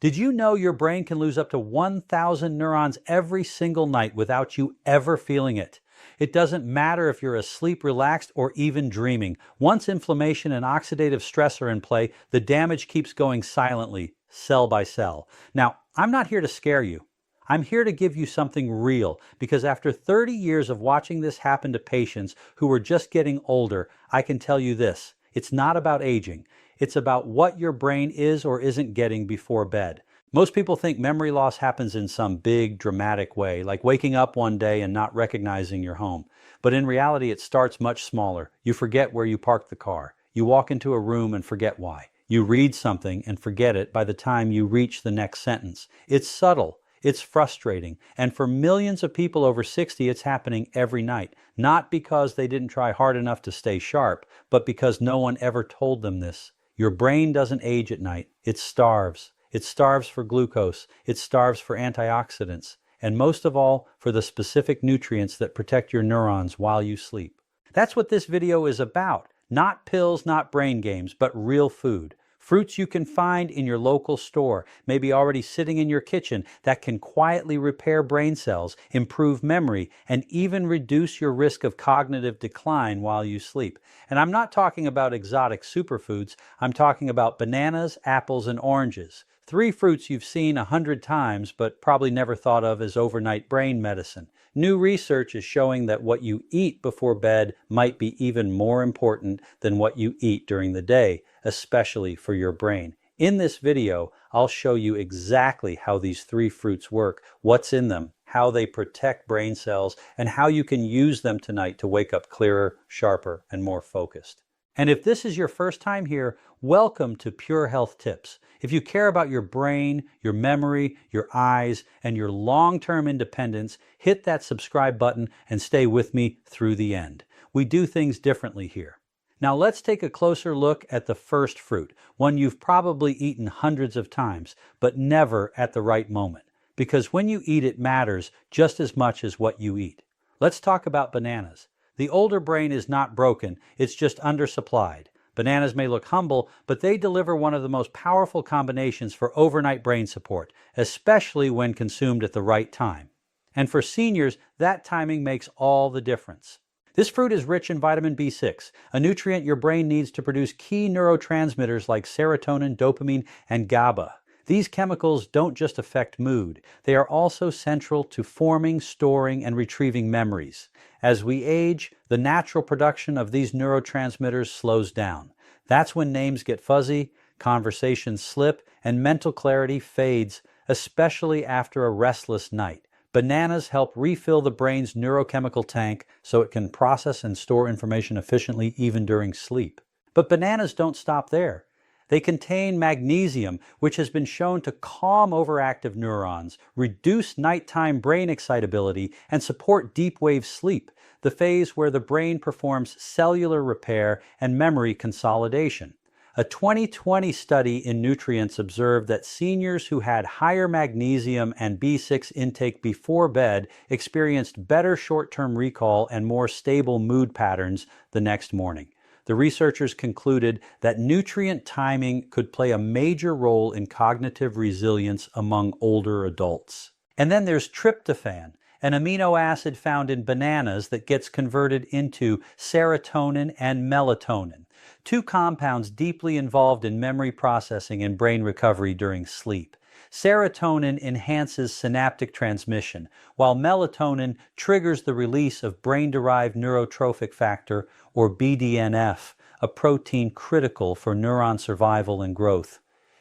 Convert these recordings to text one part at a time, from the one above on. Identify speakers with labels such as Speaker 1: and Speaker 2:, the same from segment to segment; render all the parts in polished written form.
Speaker 1: Did you know your brain can lose up to 1,000 neurons every single night without you ever feeling it? It doesn't matter if you're asleep, relaxed, or even dreaming. Once inflammation and oxidative stress are in play, the damage keeps going silently, cell by cell. Now, I'm not here to scare you. I'm here to give you something real, because after 30 years of watching this happen to patients who were just getting older, I can tell you this: it's not about aging. It's about what your brain is or isn't getting before bed. Most people think memory loss happens in some big, dramatic way, like waking up one day and not recognizing your home. But in reality, it starts much smaller. You forget where you parked the car. You walk into a room and forget why. You read something and forget it by the time you reach the next sentence. It's subtle. It's frustrating. And for millions of people over 60, it's happening every night. Not because they didn't try hard enough to stay sharp, but because no one ever told them this. Your brain doesn't age at night. It starves. It starves for glucose. It starves for antioxidants. And most of all, for the specific nutrients that protect your neurons while you sleep. That's what this video is about. Not pills, not brain games, but real food. Fruits you can find in your local store, maybe already sitting in your kitchen, that can quietly repair brain cells, improve memory, and even reduce your risk of cognitive decline while you sleep. And I'm not talking about exotic superfoods. I'm talking about bananas, apples, and oranges. 3 fruits you've seen 100 times, but probably never thought of as overnight brain medicine. New research is showing that what you eat before bed might be even more important than what you eat during the day, especially for your brain. In this video, I'll show you exactly how these 3 fruits work, what's in them, how they protect brain cells, and how you can use them tonight to wake up clearer, sharper, and more focused. And if this is your first time here, welcome to Pure Health Tips. If you care about your brain, your memory, your eyes, and your long-term independence, hit that subscribe button and stay with me through the end. We do things differently here. Now let's take a closer look at the first fruit, one you've probably eaten hundreds of times, but never at the right moment. Because when you eat, it matters just as much as what you eat. Let's talk about bananas. The older brain is not broken, it's just undersupplied. Bananas may look humble, but they deliver one of the most powerful combinations for overnight brain support, especially when consumed at the right time. And for seniors, that timing makes all the difference. This fruit is rich in vitamin B6, a nutrient your brain needs to produce key neurotransmitters like serotonin, dopamine, and GABA. These chemicals don't just affect mood, they are also central to forming, storing, and retrieving memories. As we age, the natural production of these neurotransmitters slows down. That's when names get fuzzy, conversations slip, and mental clarity fades, especially after a restless night. Bananas help refill the brain's neurochemical tank so it can process and store information efficiently even during sleep. But bananas don't stop there. They contain magnesium, which has been shown to calm overactive neurons, reduce nighttime brain excitability, and support deep wave sleep, the phase where the brain performs cellular repair and memory consolidation. A 2020 study in Nutrients observed that seniors who had higher magnesium and B6 intake before bed experienced better short-term recall and more stable mood patterns the next morning. The researchers concluded that nutrient timing could play a major role in cognitive resilience among older adults. And then there's tryptophan, an amino acid found in bananas that gets converted into serotonin and melatonin, 2 compounds deeply involved in memory processing and brain recovery during sleep. Serotonin enhances synaptic transmission, while melatonin triggers the release of brain-derived neurotrophic factor, or BDNF, a protein critical for neuron survival and growth.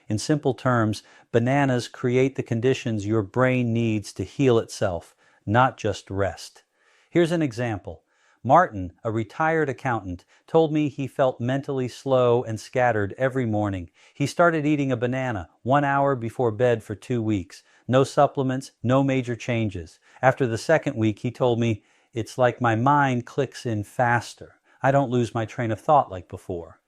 Speaker 1: In simple terms, bananas create the conditions your brain needs to heal itself, not just rest. Here's an example. Martin, a retired accountant, told me he felt mentally slow and scattered every morning. He started eating a banana 1 hour before bed for 2 weeks. No supplements, no major changes. After the 2nd week, he told me, "It's like my mind clicks in faster. I don't lose my train of thought like before."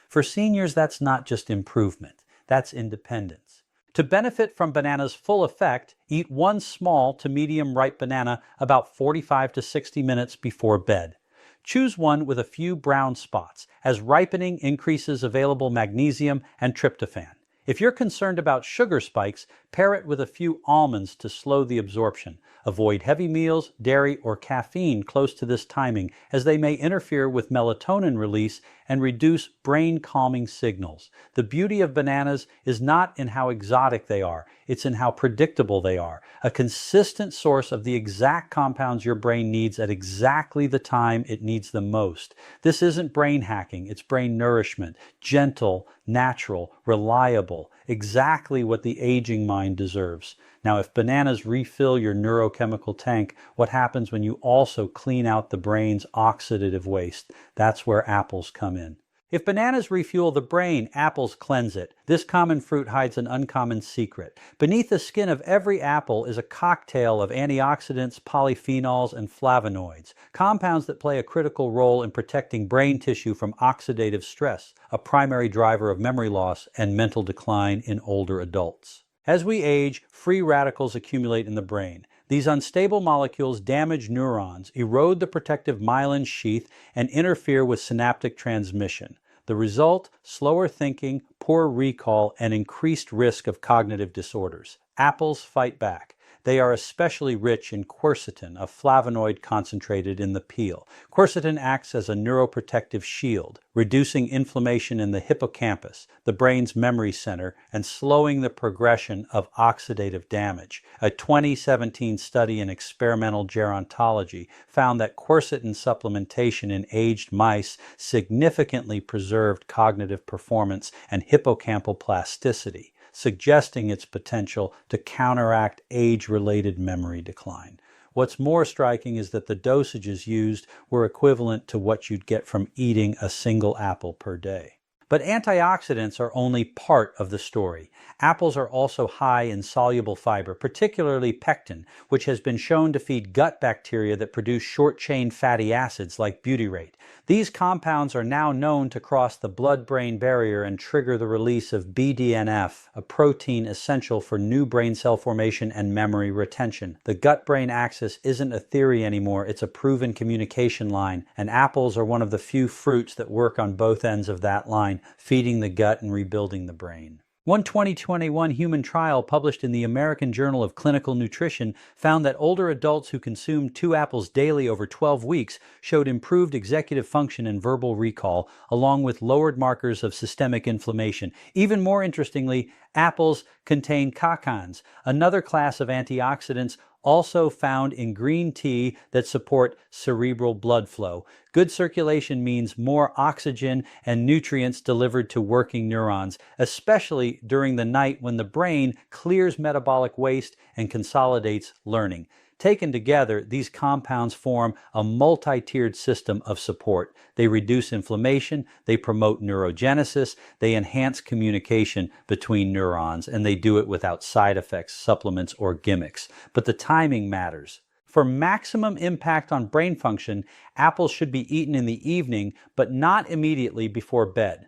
Speaker 1: For seniors, that's not just improvement. That's independence. To benefit from banana's full effect, eat 1 small to medium ripe banana about 45 to 60 minutes before bed. Choose one with a few brown spots, as ripening increases available magnesium and tryptophan. If you're concerned about sugar spikes, pair it with a few almonds to slow the absorption. Avoid heavy meals, dairy, or caffeine close to this timing, as they may interfere with melatonin release and reduce brain calming signals. The beauty of bananas is not in how exotic they are, it's in how predictable they are. A consistent source of the exact compounds your brain needs at exactly the time it needs them most. This isn't brain hacking, it's brain nourishment. Gentle, natural, reliable, exactly what the aging mind deserves. Now, if bananas refill your neurochemical tank, what happens when you also clean out the brain's oxidative waste? That's where apples come in. If bananas refuel the brain, apples cleanse it. This common fruit hides an uncommon secret. Beneath the skin of every apple is a cocktail of antioxidants, polyphenols, and flavonoids, compounds that play a critical role in protecting brain tissue from oxidative stress, a primary driver of memory loss and mental decline in older adults. As we age, free radicals accumulate in the brain. These unstable molecules damage neurons, erode the protective myelin sheath, and interfere with synaptic transmission. The result: slower thinking, poor recall, and increased risk of cognitive disorders. Apples fight back. They are especially rich in quercetin, a flavonoid concentrated in the peel. Quercetin acts as a neuroprotective shield, reducing inflammation in the hippocampus, the brain's memory center, and slowing the progression of oxidative damage. A 2017 study in experimental gerontology found that quercetin supplementation in aged mice significantly preserved cognitive performance and hippocampal plasticity, suggesting its potential to counteract age-related memory decline. What's more striking is that the dosages used were equivalent to what you'd get from eating a single apple per day. But antioxidants are only part of the story. Apples are also high in soluble fiber, particularly pectin, which has been shown to feed gut bacteria that produce short-chain fatty acids like butyrate. These compounds are now known to cross the blood-brain barrier and trigger the release of BDNF, a protein essential for new brain cell formation and memory retention. The gut-brain axis isn't a theory anymore, it's a proven communication line, and apples are one of the few fruits that work on both ends of that line, feeding the gut and rebuilding the brain. One 2021 human trial published in the American Journal of Clinical Nutrition found that older adults who consumed 2 apples daily over 12 weeks showed improved executive function and verbal recall, along with lowered markers of systemic inflammation. Even more interestingly, apples contain catechins, another class of antioxidants also found in green tea that support cerebral blood flow. Good circulation means more oxygen and nutrients delivered to working neurons, especially during the night when the brain clears metabolic waste and consolidates learning. Taken together, these compounds form a multi-tiered system of support. They reduce inflammation, they promote neurogenesis, they enhance communication between neurons, and they do it without side effects, supplements, or gimmicks. But the timing matters. For maximum impact on brain function, apples should be eaten in the evening, but not immediately before bed.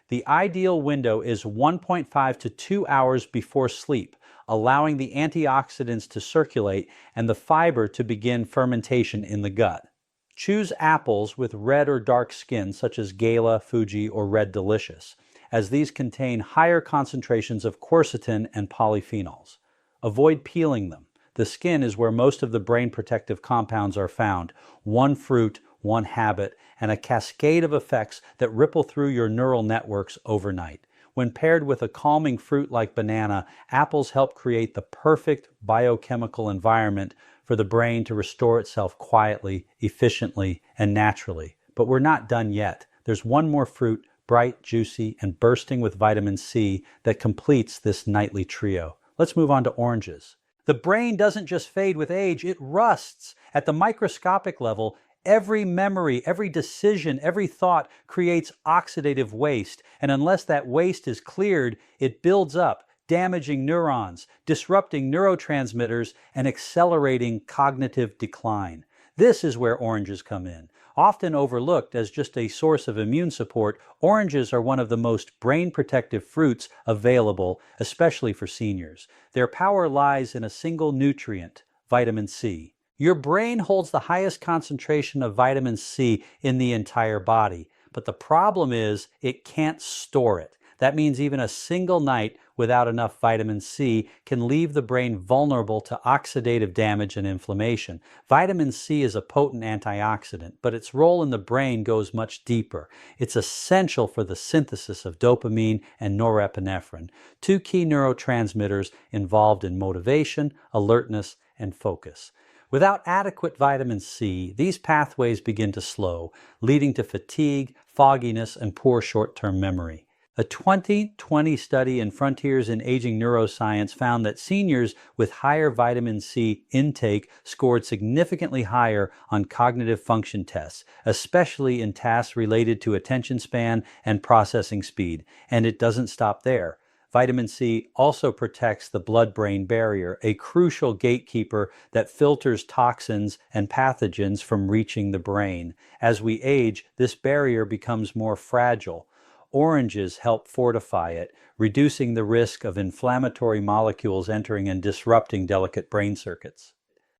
Speaker 1: The ideal window is 1.5 to 2 hours before sleep, allowing the antioxidants to circulate and the fiber to begin fermentation in the gut. Choose apples with red or dark skin, such as Gala, Fuji, or Red Delicious, as these contain higher concentrations of quercetin and polyphenols. Avoid peeling them. The skin is where most of the brain protective compounds are found. One fruit, one habit, and a cascade of effects that ripple through your neural networks overnight. When paired with a calming fruit like banana, apples help create the perfect biochemical environment for the brain to restore itself quietly, efficiently, and naturally. But we're not done yet. There's one more fruit, bright, juicy, and bursting with vitamin C, that completes this nightly trio. Let's move on to oranges. The brain doesn't just fade with age, it rusts. At the microscopic level, every memory, every decision, every thought creates oxidative waste, and unless that waste is cleared, it builds up, damaging neurons, disrupting neurotransmitters, and accelerating cognitive decline. This is where oranges come in. Often overlooked as just a source of immune support, oranges are one of the most brain-protective fruits available, especially for seniors. Their power lies in a single nutrient, vitamin C. Your brain holds the highest concentration of vitamin C in the entire body, but the problem is it can't store it. That means even a single night without enough vitamin C can leave the brain vulnerable to oxidative damage and inflammation. Vitamin C is a potent antioxidant, but its role in the brain goes much deeper. It's essential for the synthesis of dopamine and norepinephrine, two key neurotransmitters involved in motivation, alertness, and focus. Without adequate vitamin C, these pathways begin to slow, leading to fatigue, fogginess, and poor short-term memory. A 2020 study in Frontiers in Aging Neuroscience found that seniors with higher vitamin C intake scored significantly higher on cognitive function tests, especially in tasks related to attention span and processing speed. And it doesn't stop there. Vitamin C also protects the blood-brain barrier, a crucial gatekeeper that filters toxins and pathogens from reaching the brain. As we age, this barrier becomes more fragile. Oranges help fortify it, reducing the risk of inflammatory molecules entering and disrupting delicate brain circuits.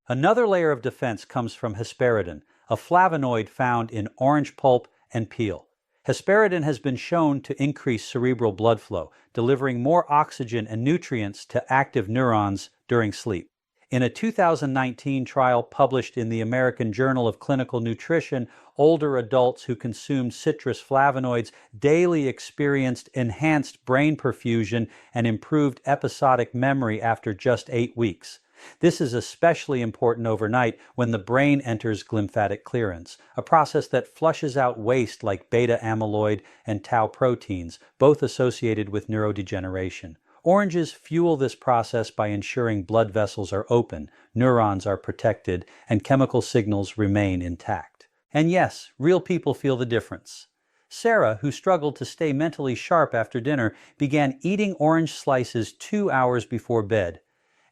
Speaker 1: Another layer of defense comes from hesperidin, a flavonoid found in orange pulp and peel. Hesperidin has been shown to increase cerebral blood flow, delivering more oxygen and nutrients to active neurons during sleep. In a 2019 trial published in the American Journal of Clinical Nutrition, older adults who consumed citrus flavonoids daily experienced enhanced brain perfusion and improved episodic memory after just 8 weeks. This is especially important overnight when the brain enters glymphatic clearance, a process that flushes out waste like beta amyloid and tau proteins, both associated with neurodegeneration. Oranges fuel this process by ensuring blood vessels are open, neurons are protected, and chemical signals remain intact. And yes, real people feel the difference. Sarah, who struggled to stay mentally sharp after dinner, began eating orange slices 2 hours before bed.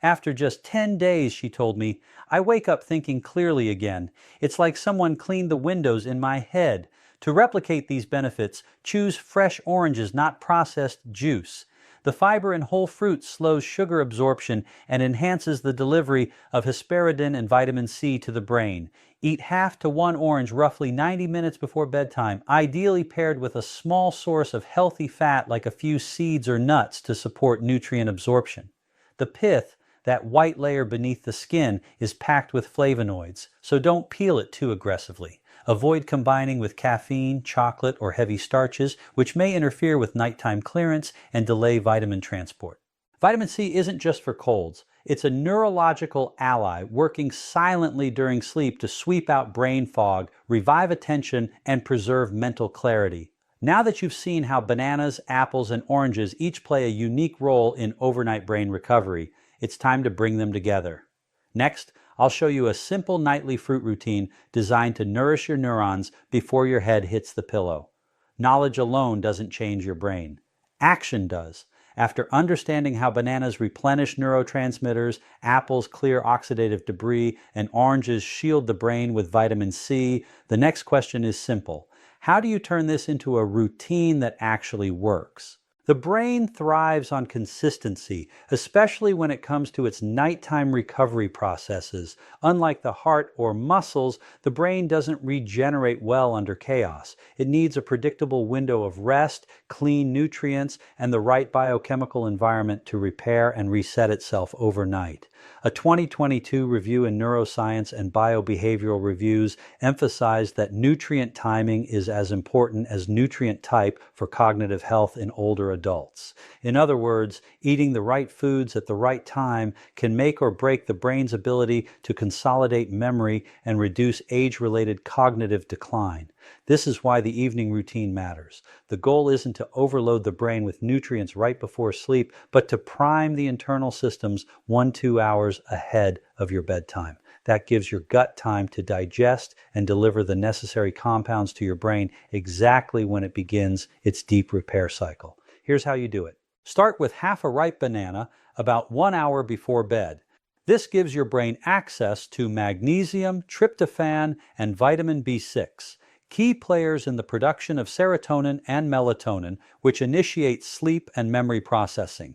Speaker 1: After just 10 days, she told me, I wake up thinking clearly again. It's like someone cleaned the windows in my head. To replicate these benefits, choose fresh oranges, not processed juice. The fiber in whole fruits slows sugar absorption and enhances the delivery of hesperidin and vitamin C to the brain. Eat half to one orange roughly 90 minutes before bedtime, ideally paired with a small source of healthy fat like a few seeds or nuts to support nutrient absorption. The pith, that white layer beneath the skin, is packed with flavonoids, so don't peel it too aggressively. Avoid combining with caffeine, chocolate, or heavy starches, which may interfere with nighttime clearance and delay vitamin transport. Vitamin C isn't just for colds. It's a neurological ally working silently during sleep to sweep out brain fog, revive attention, and preserve mental clarity. Now that you've seen how bananas, apples, and oranges each play a unique role in overnight brain recovery, it's time to bring them together. Next, I'll show you a simple nightly fruit routine designed to nourish your neurons before your head hits the pillow. Knowledge alone doesn't change your brain. Action does. After understanding how bananas replenish neurotransmitters, apples clear oxidative debris, and oranges shield the brain with vitamin C, the next question is simple. How do you turn this into a routine that actually works? The brain thrives on consistency, especially when it comes to its nighttime recovery processes. Unlike the heart or muscles, the brain doesn't regenerate well under chaos. It needs a predictable window of rest, clean nutrients, and the right biochemical environment to repair and reset itself overnight. A 2022 review in Neuroscience and Biobehavioral Reviews emphasized that nutrient timing is as important as nutrient type for cognitive health in older adults. In other words, eating the right foods at the right time can make or break the brain's ability to consolidate memory and reduce age-related cognitive decline. This is why the evening routine matters. The goal isn't to overload the brain with nutrients right before sleep, but to prime the internal systems 1-2 hours ahead of your bedtime. That gives your gut time to digest and deliver the necessary compounds to your brain exactly when it begins its deep repair cycle. Here's how you do it. Start with half a ripe banana about 1 hour before bed. This gives your brain access to magnesium, tryptophan, and vitamin B6. Key players in the production of serotonin and melatonin, which initiate sleep and memory processing.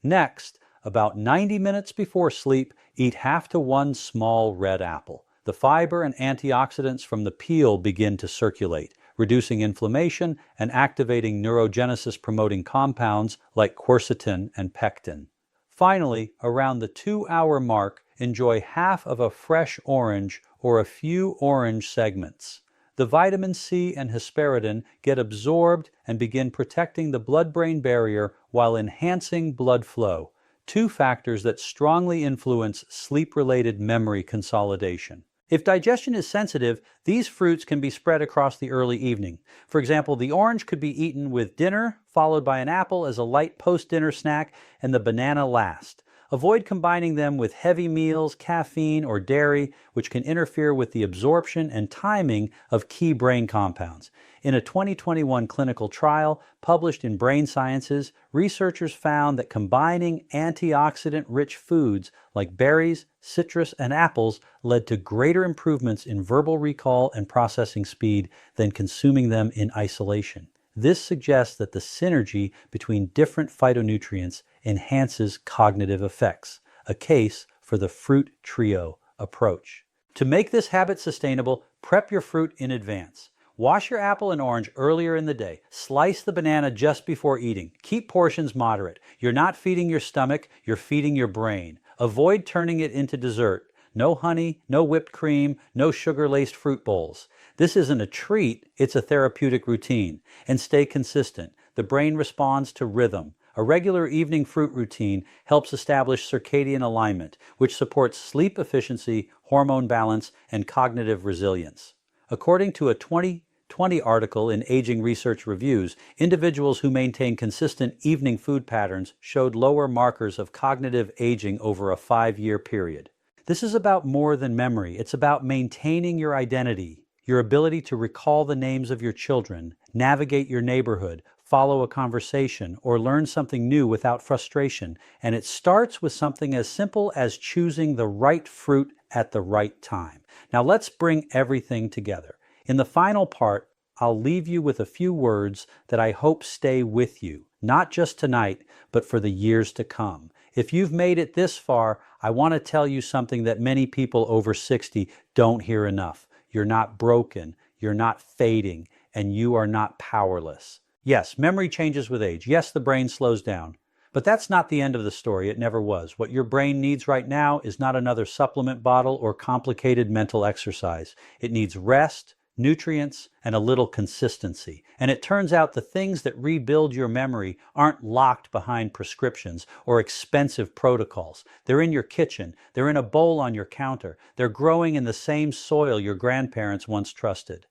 Speaker 1: Next, about 90 minutes before sleep, eat half to one small red apple. The fiber and antioxidants from the peel begin to circulate. reducing inflammation and activating neurogenesis-promoting compounds like quercetin and pectin. Finally, around the 2-hour mark, enjoy half of a fresh orange or a few orange segments. The vitamin C and hesperidin get absorbed and begin protecting the blood-brain barrier while enhancing blood flow, two factors that strongly influence sleep-related memory consolidation. If digestion is sensitive, these fruits can be spread across the early evening. For example, the orange could be eaten with dinner, followed by an apple as a light post-dinner snack, and the banana last. Avoid combining them with heavy meals, caffeine, or dairy, which can interfere with the absorption and timing of key brain compounds. In a 2021 clinical trial published in Brain Sciences, researchers found that combining antioxidant-rich foods like berries, citrus, and apples led to greater improvements in verbal recall and processing speed than consuming them in isolation. This suggests that the synergy between different phytonutrients enhances cognitive effects, a case for the fruit trio approach. To make this habit sustainable, prep your fruit in advance. Wash your apple and orange earlier in the day. Slice the banana just before eating. Keep portions moderate. You're not feeding your stomach, you're feeding your brain. Avoid turning it into dessert. No honey, no whipped cream, no sugar-laced fruit bowls. This isn't a treat, it's a therapeutic routine. And stay consistent. The brain responds to rhythm. A regular evening fruit routine helps establish circadian alignment, which supports sleep efficiency, hormone balance, and cognitive resilience. According to a 2020 article in Aging Research Reviews, individuals who maintain consistent evening food patterns showed lower markers of cognitive aging over a 5-year period. This is about more than memory. It's about maintaining your identity, your ability to recall the names of your children, navigate your neighborhood, follow a conversation, or learn something new without frustration. And it starts with something as simple as choosing the right fruit at the right time. Now let's bring everything together. In the final part, I'll leave you with a few words that I hope stay with you, not just tonight, but for the years to come. If you've made it this far, I want to tell you something that many people over 60 don't hear enough. You're not broken, you're not fading, and you are not powerless. Yes, memory changes with age. Yes, the brain slows down. But that's not the end of the story. It never was. What your brain needs right now is not another supplement bottle or complicated mental exercise. It needs rest, nutrients, and a little consistency. And it turns out the things that rebuild your memory aren't locked behind prescriptions or expensive protocols. They're in your kitchen. They're in a bowl on your counter. They're growing in the same soil your grandparents once trusted.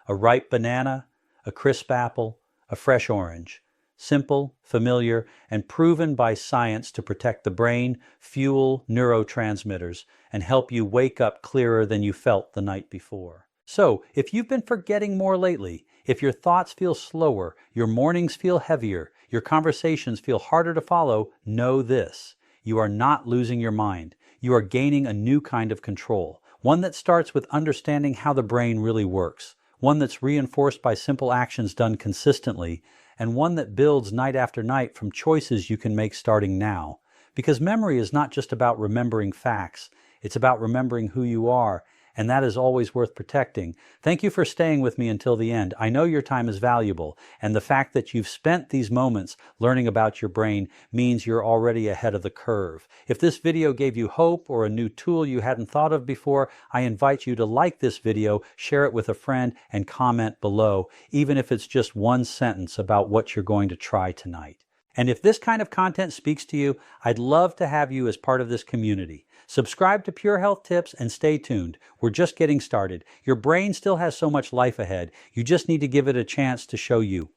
Speaker 1: A ripe banana, a crisp apple, a fresh orange. Simple, familiar, and proven by science to protect the brain, fuel neurotransmitters, and help you wake up clearer than you felt the night before. So, if you've been forgetting more lately, if your thoughts feel slower, your mornings feel heavier, your conversations feel harder to follow, know this: you are not losing your mind. You are gaining a new kind of control, one that starts with understanding how the brain really works, one that's reinforced by simple actions done consistently, and one that builds night after night from choices you can make starting now. Because memory is not just about remembering facts, it's about remembering who you are, and that is always worth protecting. Thank you for staying with me until the end. I know your time is valuable, and the fact that you've spent these moments learning about your brain means you're already ahead of the curve. If this video gave you hope or a new tool you hadn't thought of before, I invite you to like this video, share it with a friend, and comment below, even if it's just one sentence about what you're going to try tonight. And if this kind of content speaks to you, I'd love to have you as part of this community. Subscribe to Pure Health Tips and stay tuned. We're just getting started. Your brain still has so much life ahead. You just need to give it a chance to show you.